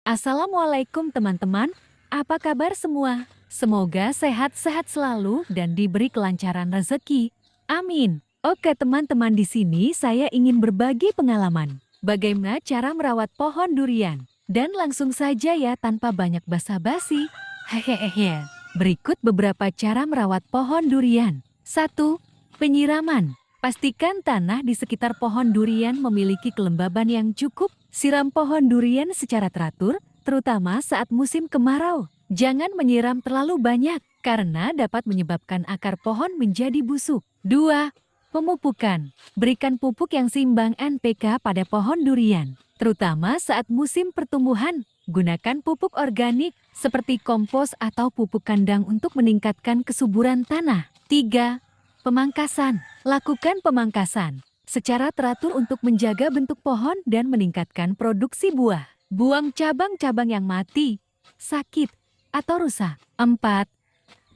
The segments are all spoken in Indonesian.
Assalamualaikum teman-teman, apa kabar semua? Semoga sehat-sehat selalu dan diberi kelancaran rezeki. Amin. Oke teman-teman, di sini saya ingin berbagi pengalaman. Bagaimana cara merawat pohon durian? Dan langsung saja ya tanpa banyak basa-basi. Hehehe. Berikut beberapa cara merawat pohon durian. 1. Penyiraman. Pastikan tanah di sekitar pohon durian memiliki kelembaban yang cukup. Siram pohon durian secara teratur, terutama saat musim kemarau. Jangan menyiram terlalu banyak, karena dapat menyebabkan akar pohon menjadi busuk. 2. Pemupukan. Berikan pupuk yang seimbang NPK pada pohon durian, terutama saat musim pertumbuhan. Gunakan pupuk organik, seperti kompos atau pupuk kandang untuk meningkatkan kesuburan tanah. 3. Pemangkasan. Lakukan pemangkasan secara teratur untuk menjaga bentuk pohon dan meningkatkan produksi buah. Buang cabang-cabang yang mati, sakit, atau rusak. 4.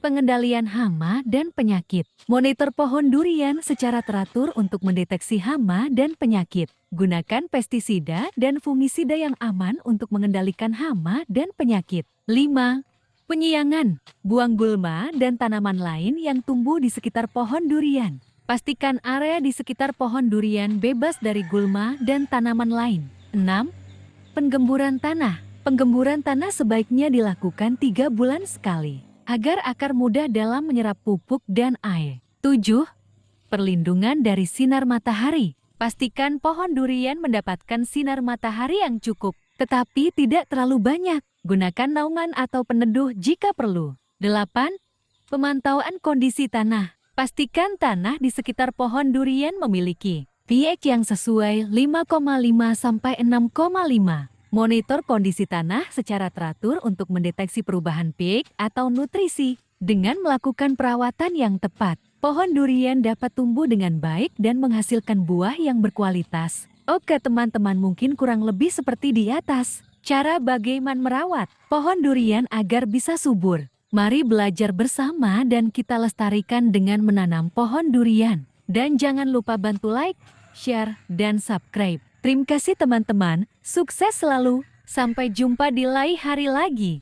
Pengendalian hama dan penyakit. Monitor pohon durian secara teratur untuk mendeteksi hama dan penyakit. Gunakan pestisida dan fungisida yang aman untuk mengendalikan hama dan penyakit. 5. Penyiangan. Buang gulma dan tanaman lain yang tumbuh di sekitar pohon durian. Pastikan area di sekitar pohon durian bebas dari gulma dan tanaman lain. 6. Penggemburan tanah. Penggemburan tanah sebaiknya dilakukan 3 bulan sekali, agar akar mudah dalam menyerap pupuk dan air. 7. Perlindungan dari sinar matahari. Pastikan pohon durian mendapatkan sinar matahari yang cukup, tetapi tidak terlalu banyak. Gunakan naungan atau peneduh jika perlu. 8. Pemantauan kondisi tanah. Pastikan tanah di sekitar pohon durian memiliki pH yang sesuai 5,5 sampai 6,5. Monitor kondisi tanah secara teratur untuk mendeteksi perubahan pH atau nutrisi. Dengan melakukan perawatan yang tepat, pohon durian dapat tumbuh dengan baik dan menghasilkan buah yang berkualitas. Oke teman-teman, mungkin kurang lebih seperti di atas. Cara bagaiman merawat pohon durian agar bisa subur. Mari belajar bersama dan kita lestarikan dengan menanam pohon durian. Dan jangan lupa bantu like, share, dan subscribe. Terima kasih teman-teman, sukses selalu. Sampai jumpa di lain hari lagi.